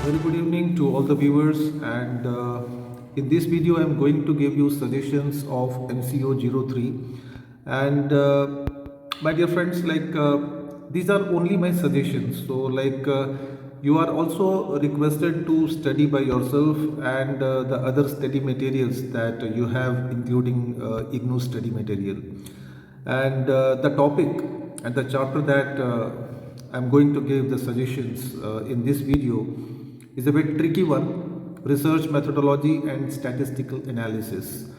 Very good evening to all the viewers, and in this video I am going to give you suggestions of MCO03. And my dear friends, these are only my suggestions, so you are also requested to study by yourself and the other study materials that you have, including IGNOU study material. And the topic and the chapter that I'm going to give the suggestions in this video is a bit tricky one: research methodology and statistical analysis.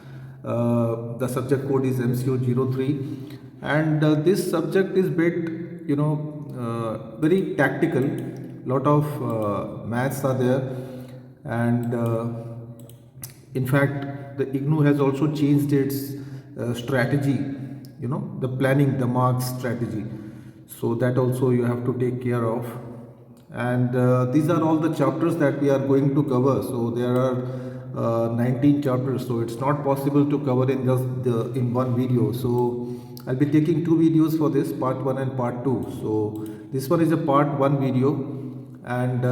The subject code is MCO03, and this subject is bit, very tactical. Lot of maths are there, and in fact, the IGNOU has also changed its strategy. The planning, the marks strategy. So that also you have to take care of. And these are all the chapters that we are going to cover. So there are 19 chapters, so it's not possible to cover in just in one video. So I'll be taking two videos for this, part 1 and part 2. So this one is a part 1 video, and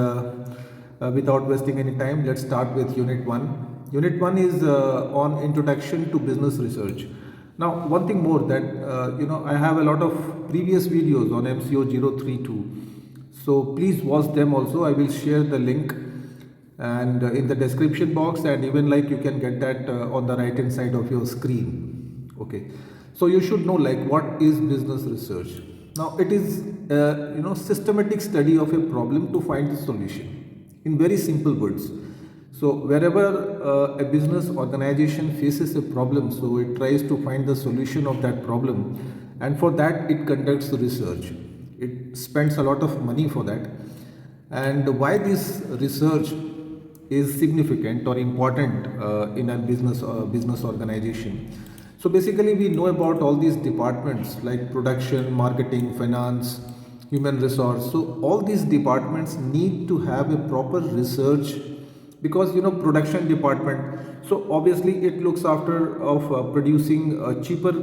without wasting any time, let's start with unit 1. Unit 1 is on introduction to business research. Now, one thing more that I have a lot of previous videos on MCO032, so please watch them also. I will share the link and in the description box, and even you can get that on the right hand side of your screen. Okay, so you should know what is business research. Now, it is systematic study of a problem to find the solution, in very simple words. So wherever a business organization faces a problem, so it tries to find the solution of that problem, and for that it conducts research. It spends a lot of money for that. And why this research is significant or important in a business organization? So basically, we know about all these departments like production, marketing, finance, human resource. So all these departments need to have a proper research, because production department, so obviously it looks after of producing cheaper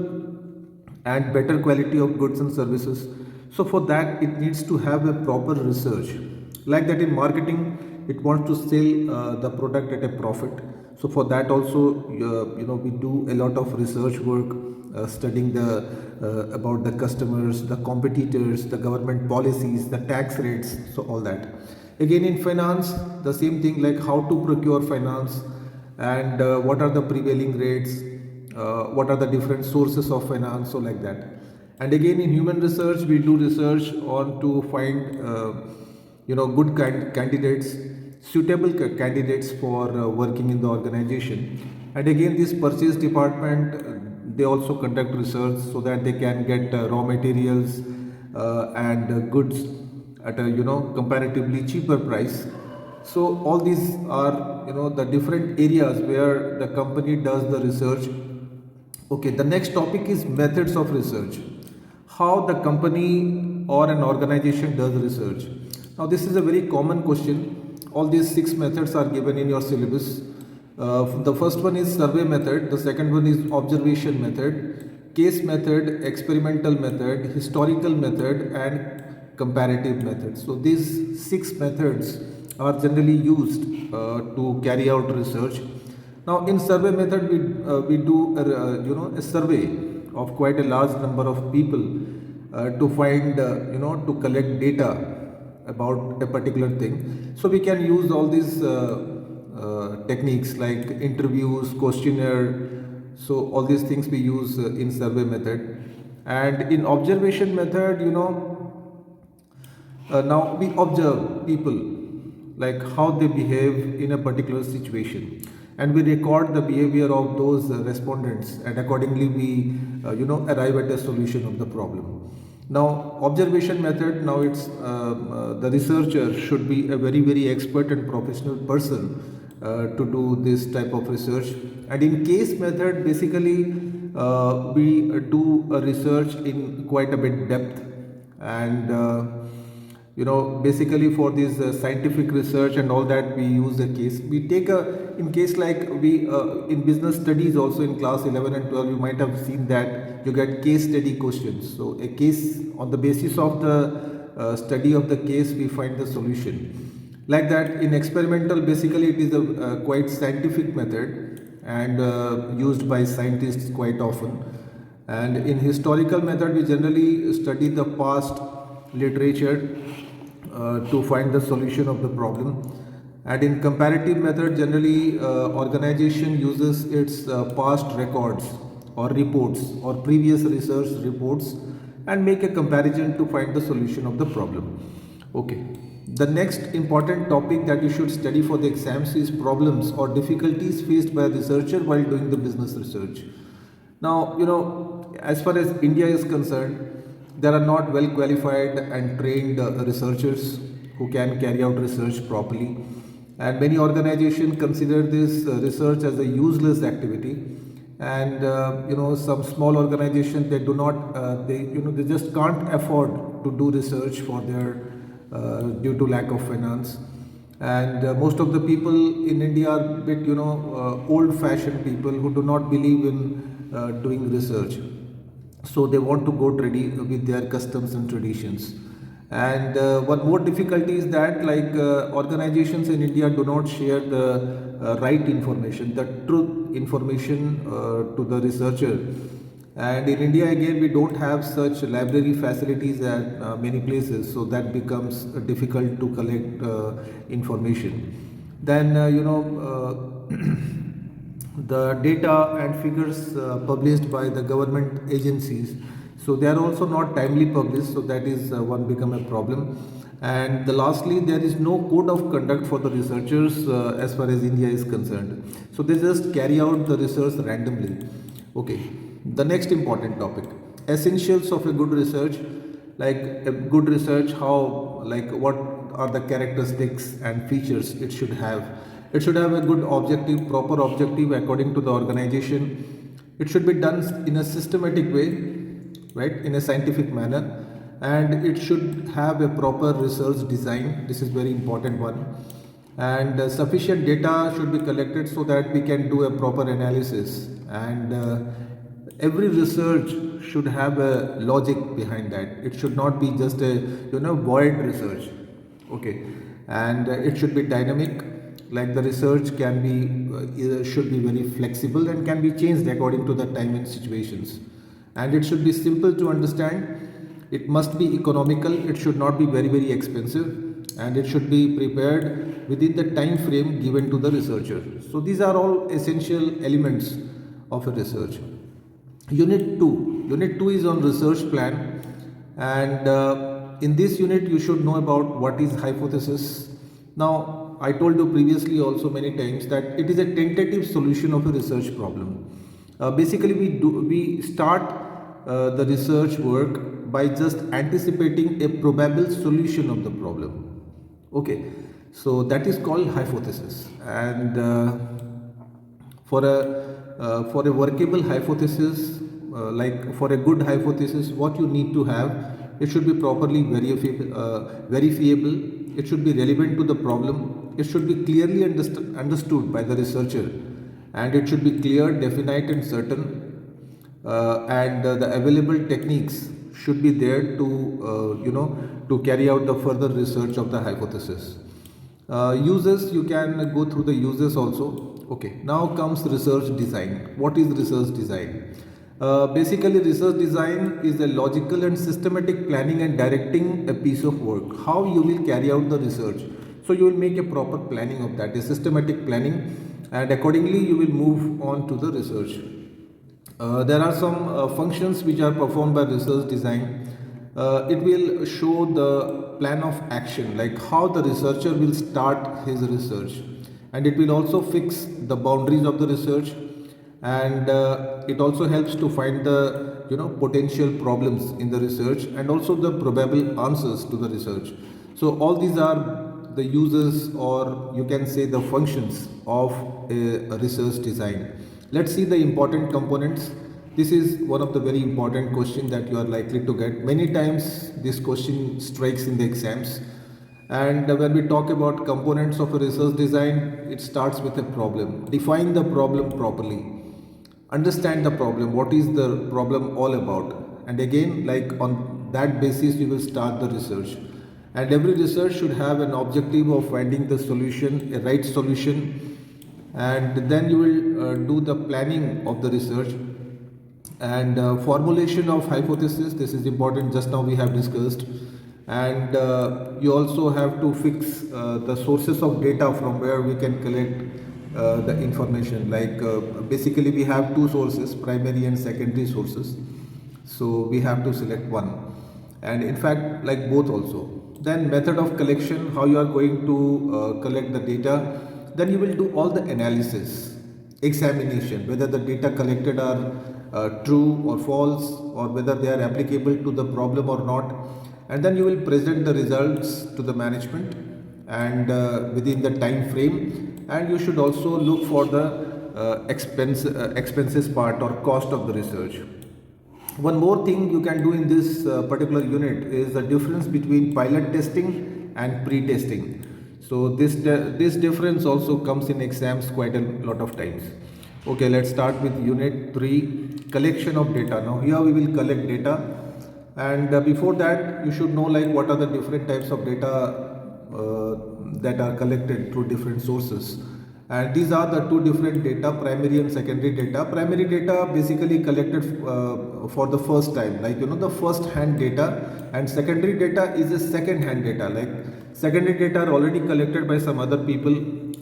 and better quality of goods and services. So for that it needs to have a proper research. Like that, in marketing, it wants to sell the product at a profit. So for that also we do a lot of research work, studying the about the customers, the competitors, the government policies, the tax rates, so all that. Again, in finance, the same thing, like how to procure finance, and what are the prevailing rates, what are the different sources of finance, so like that. And again, in human research, we do research on to find good candidates, suitable candidates for working in the organization. And again, this purchase department, they also conduct research so that they can get raw materials and goods at a comparatively cheaper price. So all these are the different areas where the company does the research. Okay, the next topic is methods of research. How the company or an organization does research. Now this is a very common question. All these 6 methods are given in your syllabus. The first one is survey method, the second one is observation method, case method, experimental method, historical method, and comparative methods. So these 6 methods are generally used to carry out research. Now in survey method, we do a survey of quite a large number of people to find to collect data about a particular thing. So we can use all these techniques like interviews, questionnaire. So all these things we use in survey method. And in observation method, now we observe people, like how they behave in a particular situation, and we record the behavior of those respondents, and accordingly we arrive at a solution of the problem. Now observation method, now it's the researcher should be a very expert and professional person to do this type of research. And in case method, basically we do a research in quite a bit depth, and basically for this scientific research and all that, we use a case. We take in case, like we in business studies also, in class 11 and 12 you might have seen that you get case study questions. So a case, on the basis of the study of the case, we find the solution. Like that, in experimental, basically it is a quite scientific method and used by scientists quite often. And in historical method, we generally study the past literature to find the solution of the problem. And in comparative method, generally organization uses its past records or reports or previous research reports and make a comparison to find the solution of the problem. Okay. The next important topic that you should study for the exams is problems or difficulties faced by a researcher while doing the business research. Now, as far as India is concerned, there are not well qualified and trained researchers who can carry out research properly. And many organizations consider this research as a useless activity. And some small organizations, they do not they just can't afford to do research for their due to lack of finance. And most of the people in India are bit old fashioned people who do not believe in doing research, so they want to go with their customs and traditions. And one more difficulty is that, like, organizations in India do not share the right information, the truth information to the researcher. And in India, again, we don't have such library facilities at many places, so that becomes difficult to collect information. Then, the data and figures published by the government agencies, so they are also not timely published, so that is one become a problem. And lastly, there is no code of conduct for the researchers as far as India is concerned, so they just carry out the research randomly. Okay, the next important topic, essentials of a good research. Like a good research, how, like, what are the characteristics and features it should have. It should have a good objective, proper objective according to the organization. It should be done in a systematic way, right, in a scientific manner. And it should have a proper research design. This is very important one. And sufficient data should be collected so that we can do a proper analysis. And every research should have a logic behind that. It should not be just a void research. Okay. And it should be dynamic. Like, the research can be should be very flexible and can be changed according to the time and situations. And it should be simple to understand. It must be economical. It should not be very, very expensive. And it should be prepared within the time frame given to the researcher. So these are all essential elements of a research. Unit 2 is on research plan. And in this unit, you should know about what is hypothesis. Now, I told you previously also many times that it is a tentative solution of a research problem. Basically, we start the research work by just anticipating a probable solution of the problem. Okay, so that is called hypothesis. And for a workable hypothesis, like for a good hypothesis, what you need to have, it should be properly verifiable. It should be relevant to the problem. It should be clearly understood by the researcher, and it should be clear, definite, and certain. And the available techniques should be there to carry out the further research of the hypothesis. Uses, you can go through the uses also. Okay, now comes research design. What is research design? Basically, research design is a logical and systematic planning and directing a piece of work. How you will carry out the research. So you will make a proper planning of that, a systematic planning, and accordingly you will move on to the research. There are some functions which are performed by research design. It will show the plan of action, like how the researcher will start his research, and it will also fix the boundaries of the research. And it also helps to find the potential problems in the research and also the probable answers to the research. So all these are the uses, or you can say the functions of a research design. Let's see the important components. This is one of the very important questions that you are likely to get. Many times this question strikes in the exams. And when we talk about components of a research design, it starts with a problem. Define the problem properly. Understand the problem. What is the problem all about? And again, like, on that basis, you will start the research. And every research should have an objective of finding the solution, a right solution, and then you will do the planning of the research and formulation of hypothesis. This is important, just now we have discussed. And you also have to fix the sources of data from where we can collect the information. Like basically we have two sources, primary and secondary sources, so we have to select one, and in fact like both also. Then method of collection, how you are going to collect the data. Then you will do all the analysis, examination, whether the data collected are true or false, or whether they are applicable to the problem or not. And then you will present the results to the management and within the time frame. And you should also look for the expenses part or cost of the research. One more thing you can do in this particular unit is the difference between pilot testing and pre-testing. So this difference also comes in exams quite a lot of times. Okay, let's start with unit 3, collection of data. Now here we will collect data, and before that you should know like what are the different types of data that are collected through different sources. And these are the two different data, primary and secondary data. Primary data basically collected for the first time, like the first hand data, and secondary data is a second hand data. Like secondary data are already collected by some other people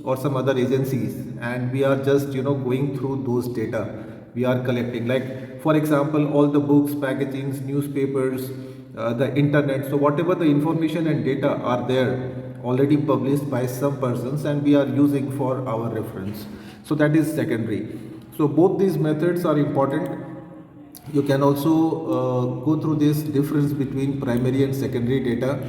or some other agencies, and we are just going through those data we are collecting. Like for example, all the books, packagings, newspapers, the internet. So whatever the information and data are there already published by some persons, and we are using for our reference, so that is secondary. So both these methods are important. You can also go through this difference between primary and secondary data.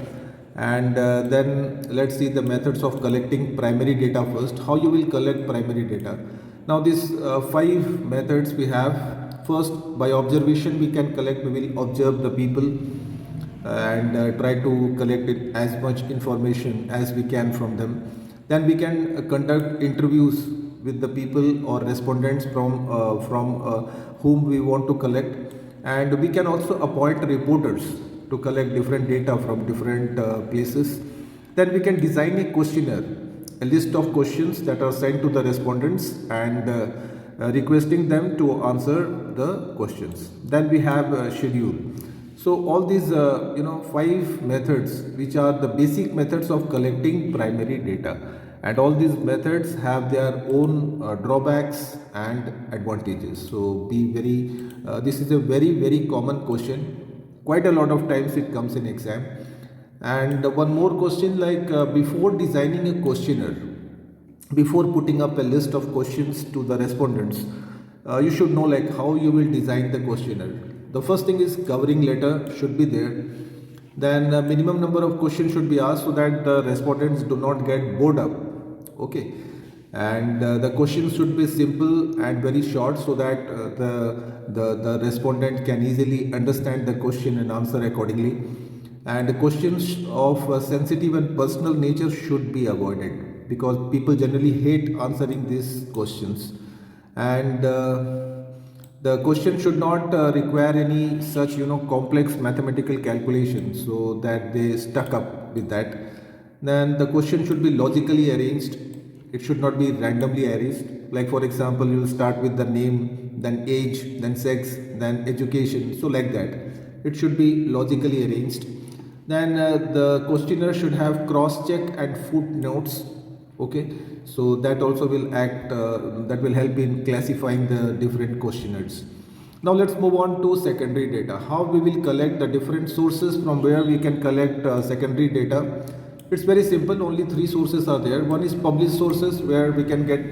And then let's see the methods of collecting primary data first. How you will collect primary data. Now these 5 methods we have. First, by observation we can collect. We will observe the people and try to collect it as much information as we can from them. Then we can conduct interviews with the people or respondents from whom we want to collect, and we can also appoint reporters to collect different data from different places. Then we can design a questionnaire, a list of questions that are sent to the respondents, and requesting them to answer the questions. Then we have a schedule. So all these 5 methods, which are the basic methods of collecting primary data, and all these methods have their own drawbacks and advantages. So be very this is a very common question. Quite a lot of times it comes in exam. And one more question, like before designing a questionnaire, before putting up a list of questions to the respondents, you should know like how you will design the questionnaire. The first thing is covering letter should be there. Then a minimum number of questions should be asked so that the respondents do not get bored up. Okay, and the questions should be simple and very short so that the respondent can easily understand the question and answer accordingly. And the questions of sensitive and personal nature should be avoided, because people generally hate answering these questions. And the question should not require any such complex mathematical calculations, so that they stuck up with that. Then the question should be logically arranged. It should not be randomly arranged. Like for example, you start with the name, then age, then sex, then education, so like that. It should be logically arranged. Then the questionnaire should have cross check and footnotes. Okay, so that also will act that will help in classifying the different questionnaires. Now let's move on to secondary data. How we will collect the different sources from where we can collect secondary data. It's very simple. Only 3 sources are there. One is published sources, where we can get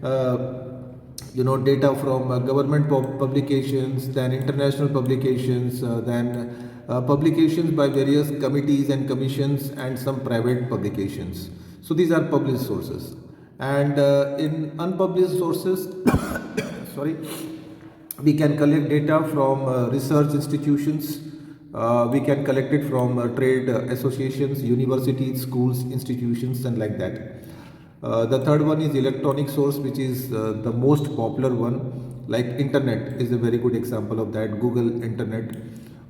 data from government publications, then international publications, then publications by various committees and commissions, and some private publications. So these are published sources. And in unpublished sources sorry, we can collect data from research institutions. We can collect it from trade associations, universities, schools, institutions, and like that. The third one is electronic source, which is the most popular one. Like internet is a very good example of that. Google, internet.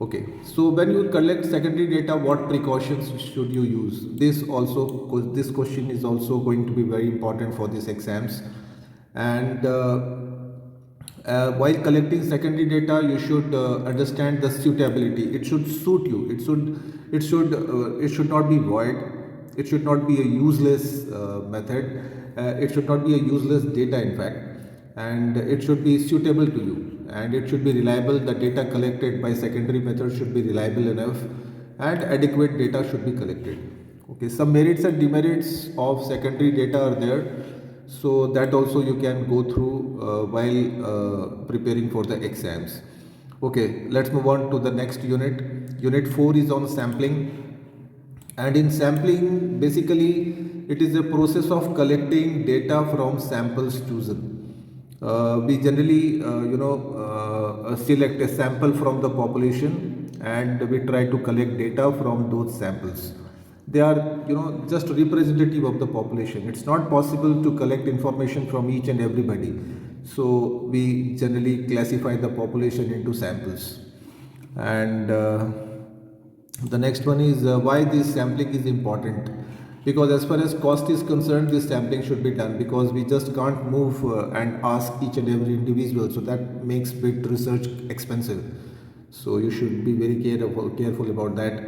Okay, so when you collect secondary data, what precautions should you use? This question is also going to be very important for these exams. And while collecting secondary data, you should understand the suitability. It should suit you. It should not be void. It should not be a useless method. It should not be a useless data, in fact, and it should be suitable to you, and it should be reliable. The data collected by secondary method should be reliable enough, and adequate data should be collected. Okay, some merits and demerits of secondary data are there, so that also you can go through while preparing for the exams. Okay, let's move on to the next unit. Unit 4 is on sampling. And in sampling, basically, it is a process of collecting data from samples chosen. We generally, select a sample from the population, and we try to collect data from those samples. They are, just representative of the population. It's not possible to collect information from each and everybody. So we generally classify the population into samples. And the next one is why this sampling is important. Because as far as cost is concerned, this sampling should be done, because we just can't move and ask each and every individual. So that makes bit research expensive. So you should be very careful about that.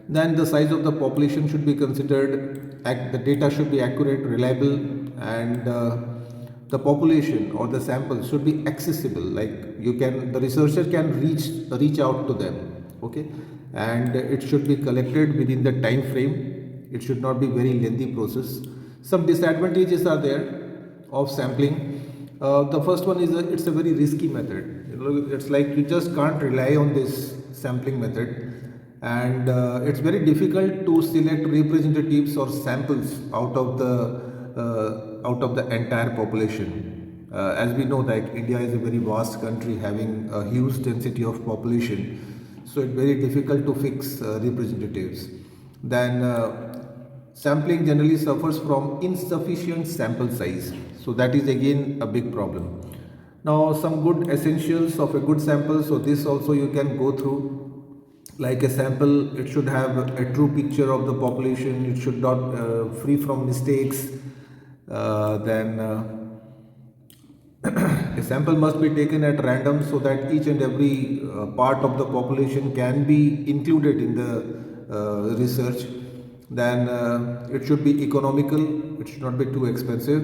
Then the size of the population should be considered. The data should be accurate, reliable, and the population or the sample should be accessible. Like the researcher can reach out to them. Okay, and it should be collected within the time frame. It should not be very lengthy process. Some disadvantages are there of sampling. The first one is it's a very risky method. It's like you just can't rely on this sampling method, and it's very difficult to select representatives or samples out of the entire population. As we know, like India is a very vast country having a huge density of population, so it's very difficult to fix representatives. Then sampling generally suffers from insufficient sample size, so that is again a big problem. Now, some good essentials of a good sample. So this also you can go through. Like a sample, it should have a true picture of the population. It should not free from mistakes. Then a sample must be taken at random, so that each and every part of the population can be included in the research. Then it should be economical. It should not be too expensive,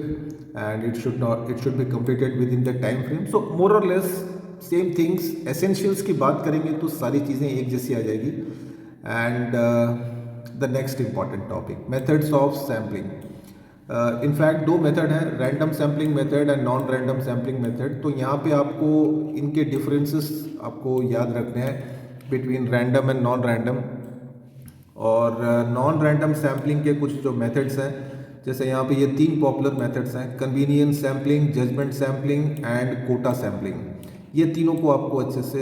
and it should be completed within the time frame. So more or less same things. Essentials की बात करेंगे तो सारी चीज़ें एक जैसी आ जाएगी. And the next important topic, methods of sampling. In fact दो मेथड हैं, random sampling method and non random sampling method. तो यहाँ पे आपको इनके डिफरेंसेस आपको याद रखने हैं between random and non random. और नॉन रैंडम सैम्पलिंग के कुछ जो मेथड्स हैं, जैसे यहाँ पे ये तीन पॉपुलर मेथड्स हैं, convenience sampling, judgement sampling and quota sampling. ये तीनों को आपको अच्छे से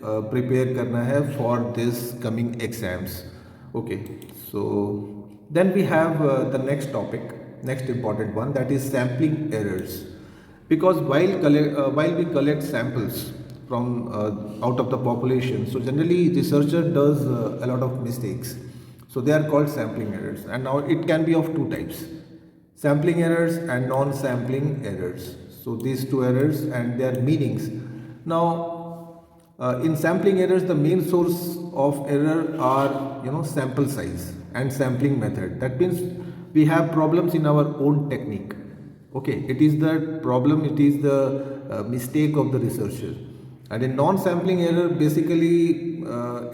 प्रिपेयर करना है for this coming exams. Okay, so then we have the next topic, next important one, that is sampling errors. Because while we collect samples from out of the population, so generally researcher does a lot of mistakes, so they are called sampling errors. And now it can be of two types, sampling errors and non-sampling errors. So these two errors and their meanings. Now in sampling errors, the main source of error are sample size and sampling method. That means we have problems in our own technique. Okay, it is the problem, it is the mistake of the researcher. And in non-sampling error, basically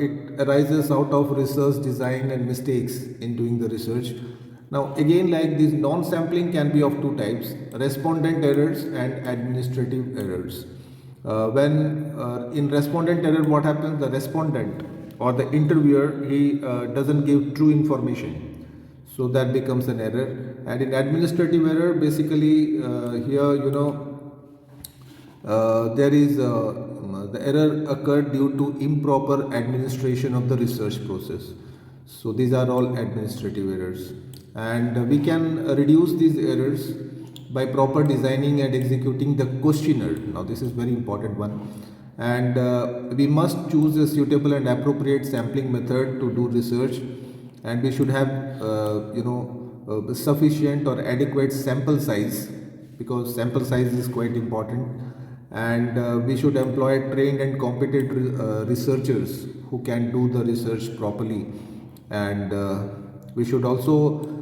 it arises out of research design and mistakes in doing the research. Now again, like this, non-sampling can be of two types, respondent errors and administrative errors. When in respondent error, what happens, the respondent or the interviewer, he doesn't give true information. So that becomes an error. And in administrative error, basically here there is the error occurred due to improper administration of the research process. So these are all administrative errors, and we can reduce these errors by proper designing and executing the questionnaire. Now this is very important one. and we must choose a suitable and appropriate sampling method to do research, and we should have sufficient or adequate sample size, because sample size is quite important, and we should employ trained and competent researchers who can do the research properly, and we should also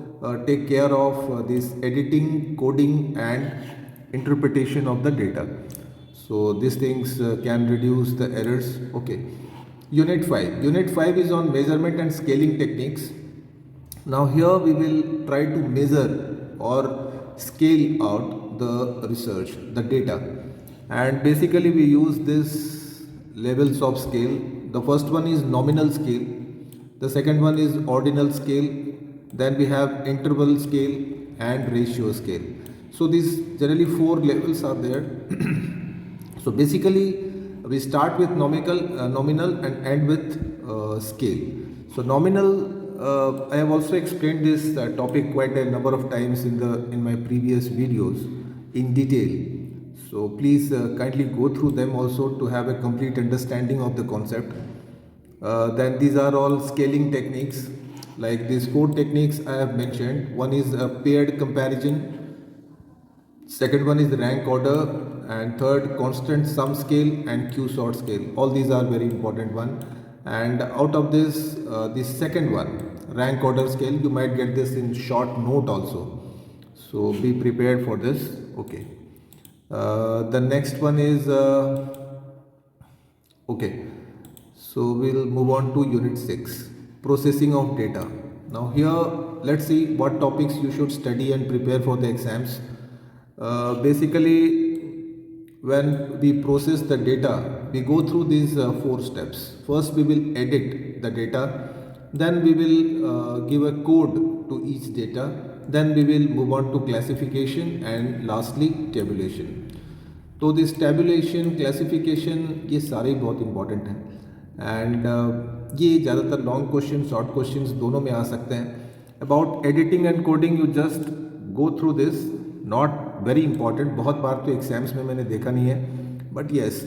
take care of this editing, coding and interpretation of the data. So these things can reduce the errors. Okay. Unit 5 is on measurement and scaling techniques. Now here we will try to measure or scale out the research, the data. And basically we use this levels of scale. The first one is nominal scale. The second one is ordinal scale. Then we have interval scale and ratio scale. So these generally 4 levels are there. So basically we start with nominal and end with scale. So nominal, I have also explained this topic quite a number of times in my previous videos in detail. So please kindly go through them also to have a complete understanding of the concept. Then these are all scaling techniques. Like these 4 techniques I have mentioned. One is a paired comparison. Second one is rank order, and third constant sum scale and Q sort scale. All these are very important one. And out of this, the second one, rank order scale, you might get this in short note also. So be prepared for this. Okay. The next one is okay. So we'll move on to unit 6, processing of data. Now here let's see what topics you should study and prepare for the exams. Basically, when we process the data, we go through these 4 steps. First we will edit the data, then we will give a code to each data, then we will move on to classification, and lastly tabulation. तो this tabulation, classification, ये सारे बहुत important हैं, and ये ज़्यादातर long question, short questions दोनों में आ सकते हैं. About editing and coding you just go through this, not very important. बहुत बार तो एग्जाम्स में मैंने देखा नहीं है, but yes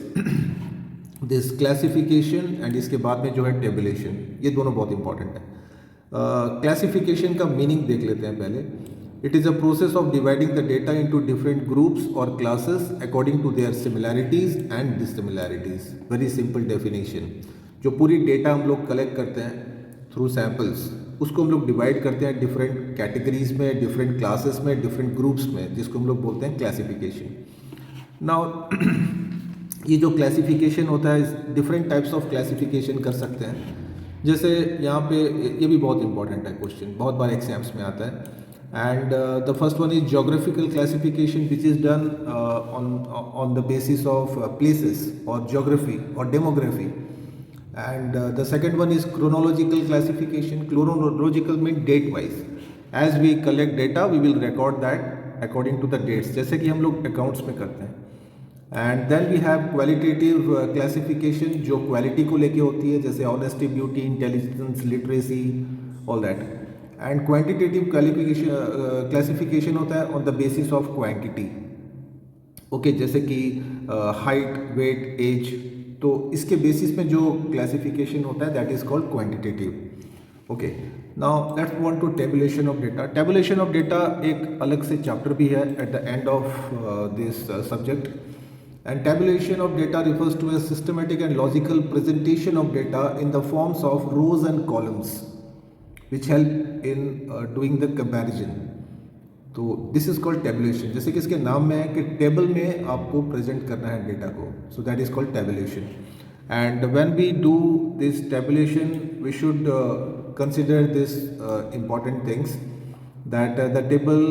this classification and इसके बाद में जो है टेबुलेशन, ये दोनों बहुत इंपॉर्टेंट है. क्लासिफिकेशन का मीनिंग देख लेते हैं पहले. It is a process of dividing the data into different groups or classes according to their similarities and dissimilarities. Very simple definition. जो पूरी डेटा हम लोग कलेक्ट करते हैं थ्रू सैम्पल्स, उसको हम लोग डिवाइड करते हैं डिफरेंट कैटेगरीज में, डिफरेंट क्लासेस में, डिफरेंट ग्रुप्स में, जिसको हम लोग बोलते हैं क्लासिफिकेशन. नाउ ये जो क्लासिफिकेशन होता है, डिफरेंट टाइप्स ऑफ क्लासिफिकेशन कर सकते हैं. जैसे यहाँ पे ये भी बहुत इंपॉर्टेंट है क्वेश्चन, बहुत बार एग्जाम्स में आता है. And the first one is geographical classification, which is done on the basis of places or geography or demography. And the second one is chronological classification. Chronological means date wise. As we collect data, we will record that according to the dates, जैसे कि हम लोग accounts में करते हैं. And then we have qualitative classification, जो quality को लेके होती है, जैसे honesty, beauty, intelligence, literacy, all that. And quantitative classification होता है on the basis of quantity. Okay, जैसे कि हाइट, वेट, एज, तो इसके बेसिस में जो क्लासिफिकेशन होता है that is called quantitative. Okay, now let's move on to tabulation of data. Tabulation of data एक अलग से चैप्टर भी है at the end of this subject. And tabulation of data refers to a systematic and logical presentation of data in the forms of rows and columns which help in doing the comparison. तो this is called tabulation. जैसे कि इसके नाम में है कि table में आपको प्रेजेंट करना है डेटा को, so that is called tabulation. And when we do this tabulation we should consider this important things, that the table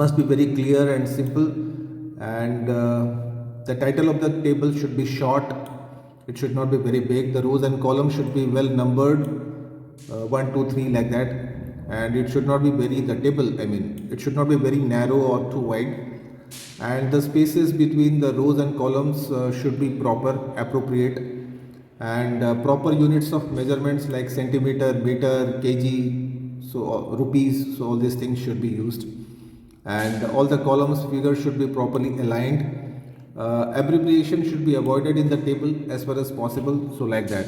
must be very clear and simple, and the title of the table should be short. It should not be very big. The rows and columns should be well numbered, 1, 2, 3 like that, and it should not be the table, I mean, it should not be very narrow or too wide, and the spaces between the rows and columns should be proper, appropriate, and proper units of measurements like centimeter, meter, kg, so rupees, so all these things should be used, and all the columns figures should be properly aligned, abbreviation should be avoided in the table as far as possible, so like that.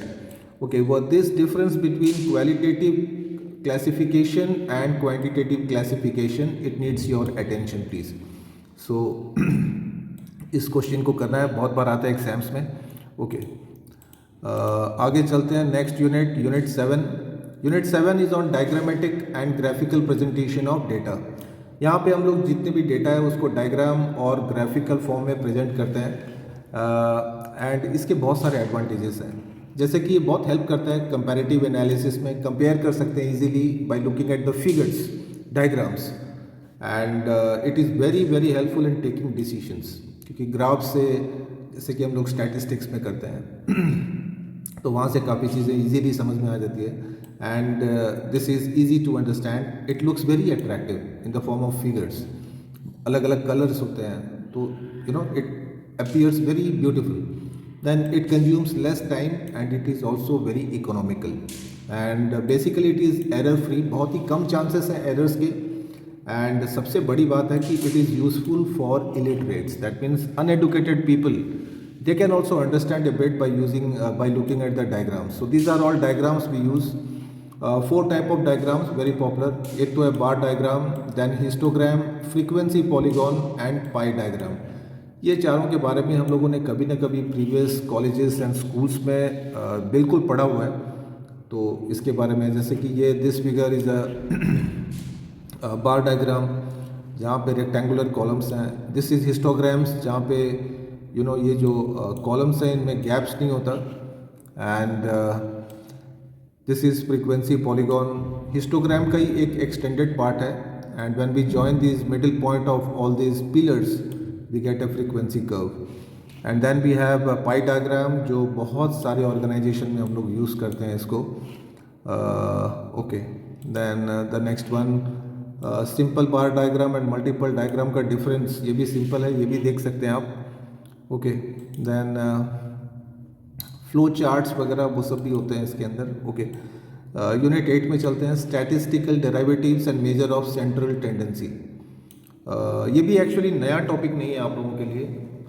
Okay, what this difference between qualitative classification and quantitative classification, it needs your attention please. So इस question को करना है, बहुत बार आता है exams में. Okay, आगे चलते हैं. Next unit, unit 7. Unit 7 is on diagrammatic and graphical presentation of data. यहाँ पे हम लोग जितने भी डेटा है उसको डायग्राम और ग्राफिकल फॉर्म में प्रेजेंट करते हैं. एंड इसके बहुत सारे एडवांटेजेस हैं, जैसे कि ये बहुत हेल्प करता है कंपैरेटिव एनालिसिस में. कंपेयर कर सकते हैं easily by looking at the figures, diagrams, and it is very very helpful in taking decisions, क्योंकि ग्राफ से, जैसे कि हम लोग स्टैटिस्टिक्स में करते हैं तो वहाँ से काफ़ी चीज़ें इजीली समझ में आ जाती है. And this is easy to understand. It looks very attractive in the form of figures. अलग अलग कलर्स होते हैं तो it appears very beautiful. Then it consumes less time and it is also very economical. And basically it is error free. बहुत ही कम chances हैं errors के. And सबसे बड़ी बात है कि it is useful for illiterates. That means uneducated people. They can also understand a bit by looking at the diagrams. So these are all diagrams we use. 4 type of diagrams very popular. एक तो है bar diagram, then histogram, frequency polygon and pie diagram. ये चारों के बारे में हम लोगों ने कभी ना कभी प्रीवियस कॉलेजेस एंड स्कूल्स में बिल्कुल पढ़ा हुआ है. तो इसके बारे में, जैसे कि ये this figure is a bar diagram जहाँ पे रेक्टेंगुलर कॉलम्स हैं. दिस इज़ हिस्टोग्राम्स जहाँ पे ये जो कॉलम्स हैं इनमें गैप्स नहीं होता. And this is frequency polygon. Histogram का ही एक एक्सटेंडेड पार्ट है. And when we join this middle point of all this pillars we get a frequency curve. And then we have a pie diagram जो बहुत सारे organisation में हम लोग यूज़ करते हैं इसको. Okay, then the next one, simple bar diagram and multiple diagram का डिफरेंस, ये भी सिंपल है, ये भी देख सकते हैं आप. ओके, देन फ्लो चार्ट्स वगैरह वो सब भी होते हैं इसके अंदर. ओके, यूनिट 8 में चलते हैं. Statistical derivatives and measure of central tendency. ये भी एक्चुअली नया टॉपिक नहीं है आप लोगों के लिए.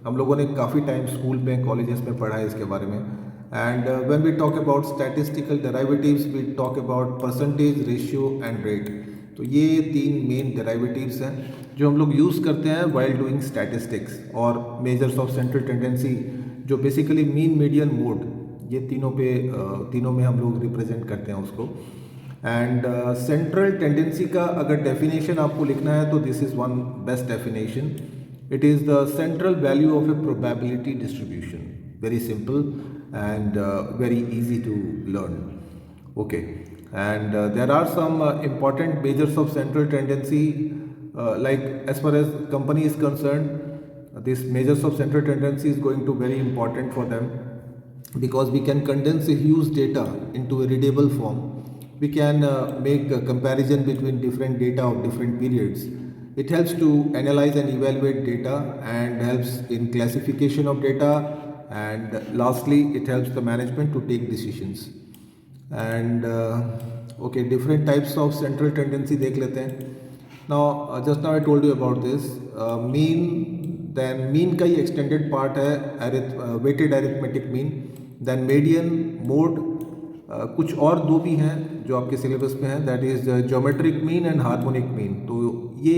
हम लोगों ने काफ़ी टाइम स्कूल में, कॉलेजेस में पढ़ा है इसके बारे में. And when we talk about statistical derivatives, we talk about percentage, ratio and rate. तो ये 3 मेन डेरिवेटिव्स हैं जो हम लोग यूज़ करते हैं वाइल डूइंग स्टैटिस्टिक्स. और मेजर्स ऑफ सेंट्रल टेंडेंसी जो बेसिकली मीन, मीडियन, मोड, ये तीनों में हम लोग रिप्रेजेंट करते हैं उसको. एंड सेंट्रल टेंडेंसी का अगर डेफिनेशन आपको लिखना है तो this is one best definition. It is the central value of a probability distribution. Very simple and very easy to learn. Okay, and there are some important measures of central tendency, like as far as company is concerned, this measures of central tendency is going to very important for them, because we can condense a huge data into a readable form. We can make a comparison between different data of different periods. It helps to analyze and evaluate data and helps in classification of data, and lastly it helps the management to take decisions. And okay, different types of central tendency देख लेते हैं. Now just now I told you about this mean. Then mean का ही extended part है weighted arithmetic mean. Then median, mode, कुछ और 2 भी हैं जो आपके सिलेबस में हैं, that is geometric mean and harmonic mean. तो ये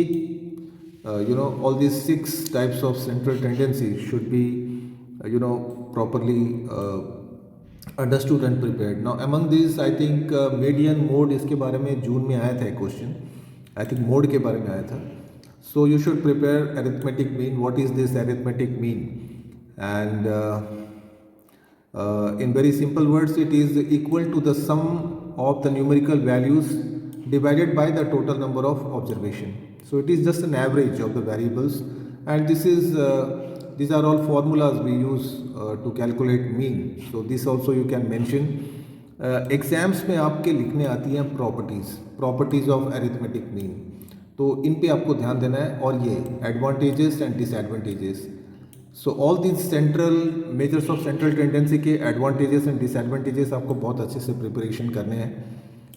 all this 6 types of central tendency should be properly understood and prepared. Now among this I think median, mode, इसके बारे में जून में आया था एक क्वेश्चन. आई थिंक मोड के बारे में आया था. So you should prepare arithmetic mean. What is this arithmetic mean? And in very simple words, it is equal to the sum of the numerical values divided by the total number of observation. So it is just an average of the variables, and these are all formulas we use to calculate mean. So this also you can mention. Exams में आपके लिखने आती हैं properties of arithmetic mean. तो इन पे आपको ध्यान देना है. और ये advantages and disadvantages. So all these central measures of central tendency के एडवांटेजेस एंड डिसएडवांटेजेस आपको बहुत अच्छे से प्रिपरेशन करने हैं.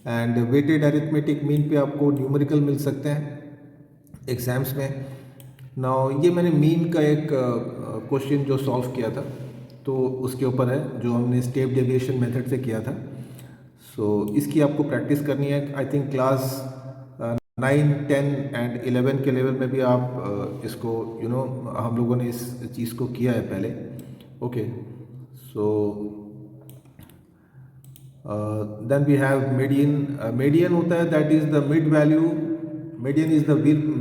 एंड वेटेड अरिथमेटिक मीन पे आपको न्यूमेरिकल मिल सकते हैं एग्जाम्स में. नाउ ये मैंने मीन का एक क्वेश्चन जो सॉल्व किया था, तो उसके ऊपर है जो हमने स्टेप डेविएशन मेथड से किया था। सो इसकी आपको प्रैक्टिस करनी है। आई थिंक क्लास 9, 10 एंड 11 के लेवल में भी आप इसको हम लोगों ने इस चीज़ को किया है पहले। Okay, so then we have median. Median होता है that is the mid value. Median is the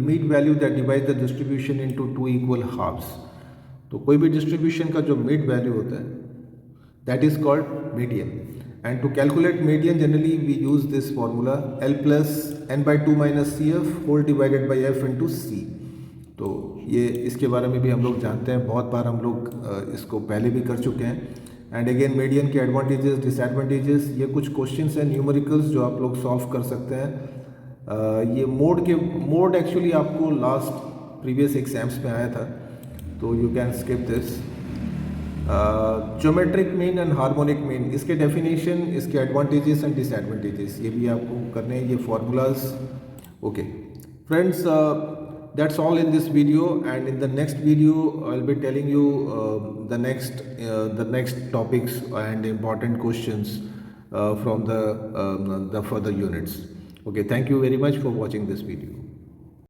mid value that divide the distribution into two equal halves. तो कोई भी डिस्ट्रीब्यूशन का जो मिड वैल्यू होता है that is called median. And to calculate median, generally we use this formula L plus n by 2 minus CF whole divided by F into C. तो ये इसके बारे में भी हम लोग जानते हैं, बहुत बार हम लोग इसको पहले भी कर चुके हैं। एंड अगेन मीडियन के एडवांटेजेस, डिसएडवांटेजेस, ये कुछ क्वेश्चंस हैं न्यूमेरिकल्स जो आप लोग सॉल्व कर सकते हैं। ये मोड एक्चुअली आपको लास्ट प्रीवियस एग्जाम्स में आया था, तो you can skip this. Geometric mean and harmonic mean, इसके डेफिनेशन, इसके एडवांटेजेस एंड डिसएडवांटेजेस, ये भी आपको करने हैं, ये formulas. Okay friends, that's all in this video, and in the next video I'll be telling you the next topics and important questions from the further units. Okay, thank you very much for watching this video.